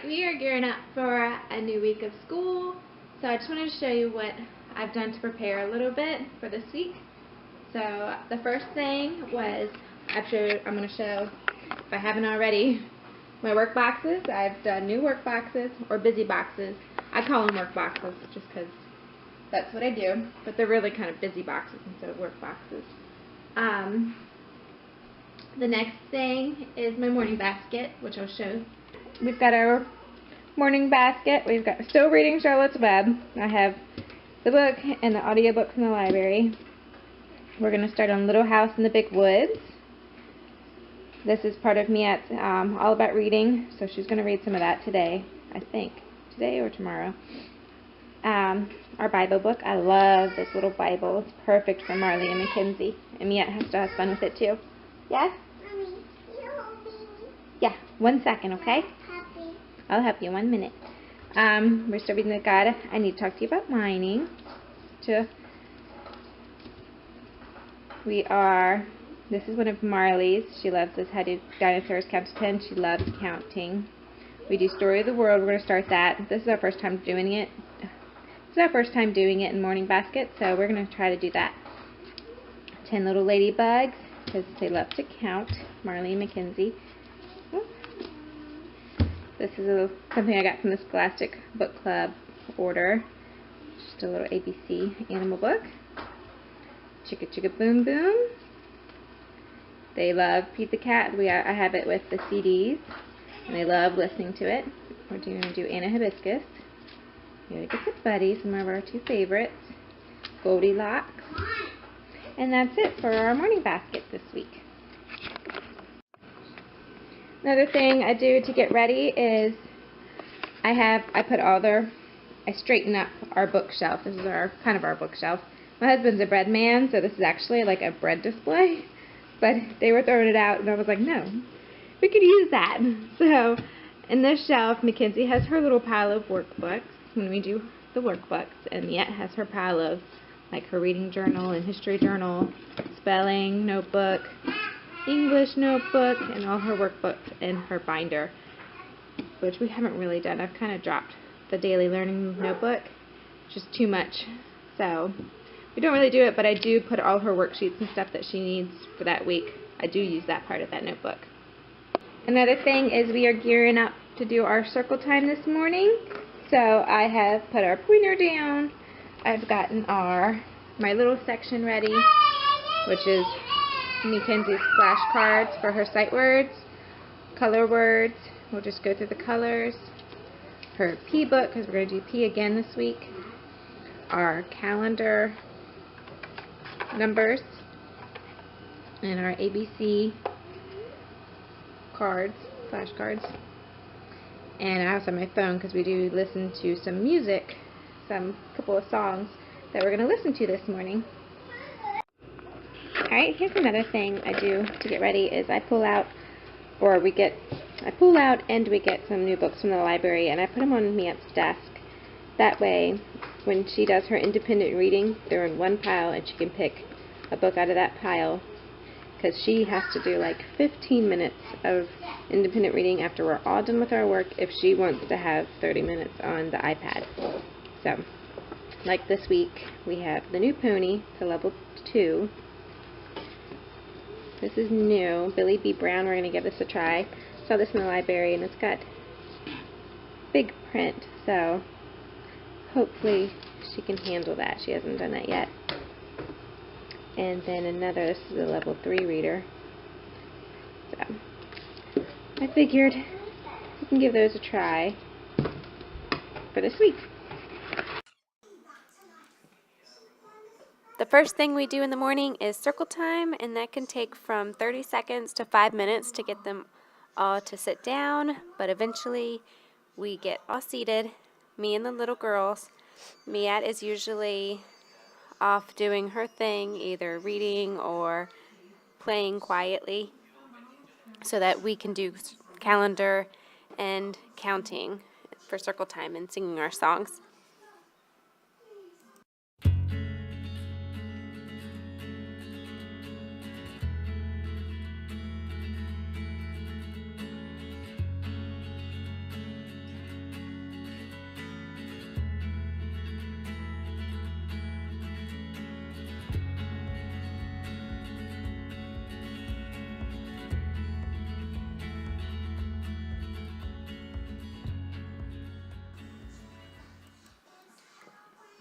Alright, we are gearing up for a new week of school, so I just wanted to show you what I've done to prepare a little bit for this week. So the first thing was, I'm going to show, if I haven't already, my work boxes. I've done new work boxes, or busy boxes. I call them work boxes just because that's what I do, but they're really kind of busy boxes instead of work boxes. The next thing is my morning basket, which I'll show. We've got our morning basket. We've got still reading Charlotte's Web. I have the book and the audiobook from the library. We're going to start on Little House in the Big Woods. This is part of Miette's All About Reading, so she's going to read some of that today, I think. Today or tomorrow. Our Bible book. I love this little Bible. It's perfect for Marley and Mackenzie. And Miette has to have fun with it too. Yes? Mommy, you hold me. Yeah, 1 second, okay? Happy. I'll help you 1 minute. We're still reading the God. I need to talk to you about mining. This is one of Marley's. She loves this. How do dinosaurs count to 10? She loves counting. We do Story of the World. We're going to start that. This is our first time doing it. This is our first time doing it in Morning Basket, so we're going to try to do that. 10 Little Ladybugs, because they love to count. Marley and Mackenzie. This is something I got from the Scholastic Book Club order. Just a little ABC animal book. Chicka Chicka Boom Boom. They love Pete the Cat. I have it with the CDs, and they love listening to it. We're going to do Anna Hibiscus. Here gets a Buddy, some of our two favorites. Goldilocks. And that's it for our morning basket this week. Another thing I do to get ready is I straighten up our bookshelf. This is kind of our bookshelf. My husband's a bread man, so this is actually like a bread display. But they were throwing it out, and I was like, no, we could use that. So in this shelf, Mackenzie has her little pile of workbooks when we do the workbooks, and Miette has her pile of like her reading journal and history journal, spelling notebook, English notebook, and all her workbooks in her binder, which we haven't really done. I've kind of dropped the daily learning notebook, just too much. So we don't really do it, but I do put all her worksheets and stuff that she needs for that week. I do use that part of that notebook. Another thing is we are gearing up to do our circle time this morning. So I have put our pointer down. I've gotten my little section ready, which is Mackenzie's flashcards for her sight words, color words. We'll just go through the colors. Her P book, because we're going to do P again this week. Our calendar numbers, and our ABC cards, flashcards. And I also have my phone because we do listen to some music, couple of songs that we're going to listen to this morning. Alright, here's another thing I do to get ready is I pull out and we get some new books from the library, and I put them on Miette's desk. That way, when she does her independent reading, they're in one pile and she can pick a book out of that pile, because she has to do like 15 minutes of independent reading after we're all done with our work if she wants to have 30 minutes on the iPad. So, like this week, we have The New Pony to level 2. This is new, Billy B. Brown. We're going to give this a try. Saw this in the library, and it's got big print, so hopefully she can handle that. She hasn't done that yet. And then this is a level 3 reader. So I figured we can give those a try for this week. The first thing we do in the morning is circle time, and that can take from 30 seconds to 5 minutes to get them all to sit down, but eventually we get all seated, me and the little girls. Miette is usually off doing her thing, either reading or playing quietly, so that we can do calendar and counting for circle time and singing our songs.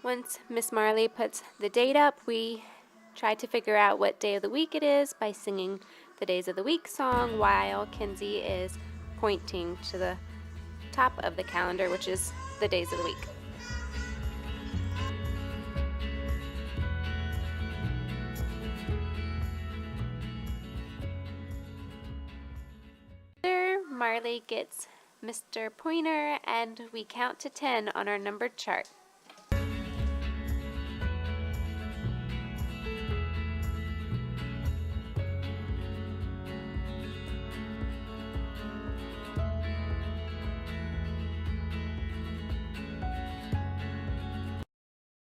Once Miss Marley puts the date up, we try to figure out what day of the week it is by singing the Days of the Week song while Kinsey is pointing to the top of the calendar, which is the days of the week. Marley gets Mr. Pointer and we count to 10 on our numbered chart.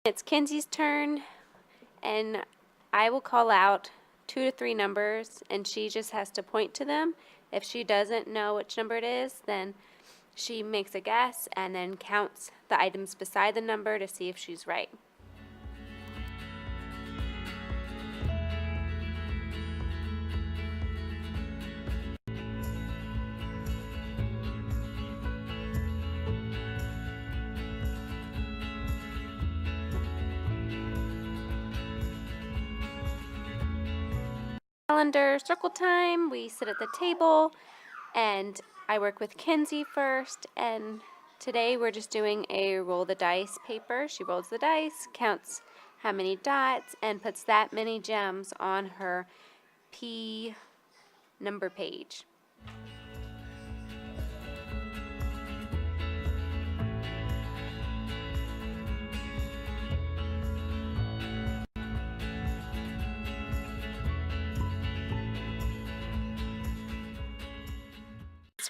It's Kinsey's turn, and I will call out 2 to 3 numbers, and she just has to point to them. If she doesn't know which number it is, then she makes a guess and then counts the items beside the number to see if she's right. Calendar circle time. We sit at the table and I work with Kinsey first, and today we're just doing a roll the dice paper. She rolls the dice, counts how many dots, and puts that many gems on her P number page.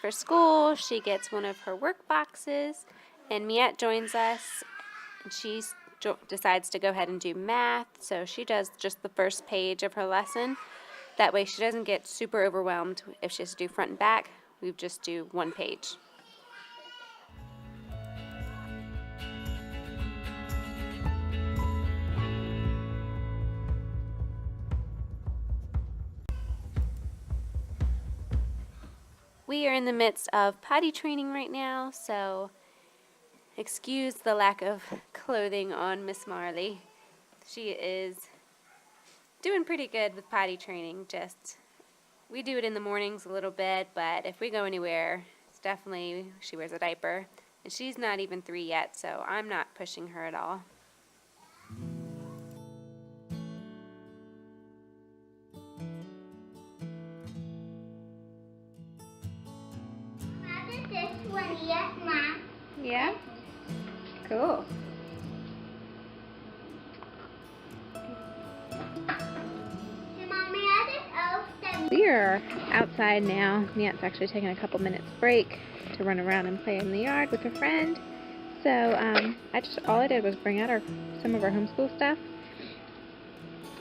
For school, she gets one of her work boxes, and Miette joins us, and she decides to go ahead and do math, so she does just the first page of her lesson. That way she doesn't get super overwhelmed if she has to do front and back. We just do one page. We are in the midst of potty training right now, so excuse the lack of clothing on Miss Marley. She is doing pretty good with potty training. Just we do it in the mornings a little bit, but if we go anywhere, it's definitely she wears a diaper. And she's not even 3 yet, so I'm not pushing her at all. This one yet, Ma? Yeah? Cool. Hey, Mommy, I just We are outside now. Miette's actually taking a couple minutes break to run around and play in the yard with her friend. So all I did was bring out some of our homeschool stuff,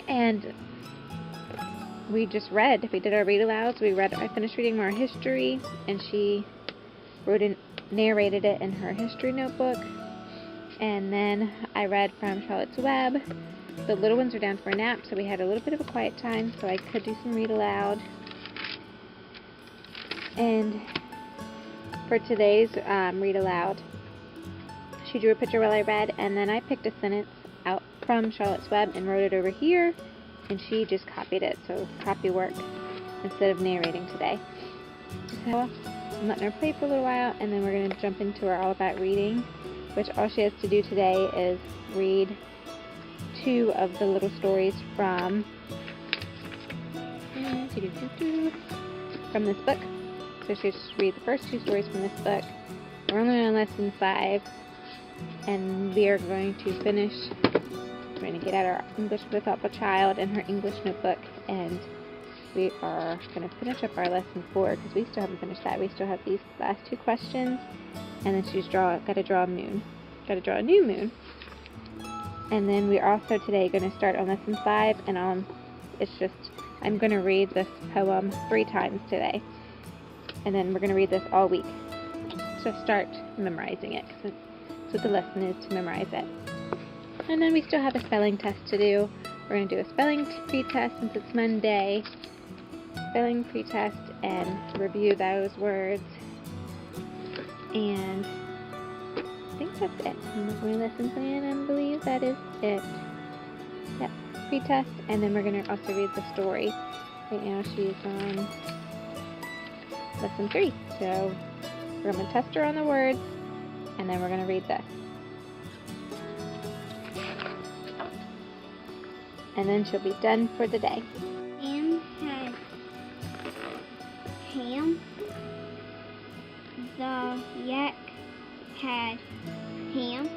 and we just read. We did our read alouds. I finished reading our history, and she narrated it in her history notebook. And then I read from Charlotte's Web. The little ones are down for a nap, so we had a little bit of a quiet time, so I could do some read aloud. And for today's read aloud, she drew a picture while I read, and then I picked a sentence out from Charlotte's Web and wrote it over here, and she just copied it, so copy work instead of narrating today. So I'm letting her play for a little while, and then we're going to jump into our All About Reading, which all she has to do today is read 2 of the little stories from this book. So she just read the first 2 stories from this book. We're only on lesson 5, and we are going to finish. We're going to get out our English with a Thoughtful Child and her English notebook, and we are going to finish up our lesson 4 because we still haven't finished that. We still have these last 2 questions, and then she's got to draw a moon. Got to draw a new moon. And then we're also today going to start on lesson 5, and I'm going to read this poem 3 times today, and then we're going to read this all week. So start memorizing it, because that's what the lesson is, to memorize it. And then we still have a spelling test to do. We're going to do a spelling pre-test since it's Monday. Spelling pre-test and review those words. And I think That's it. And we're going to lesson plan and believe that is it. Yep, pre-test, and then we're going to also read the story. Right now she's on lesson 3, so we're going to test her on the words, and then we're going to read this. And then she'll be done for the day. Sam had ham. The yak had ham.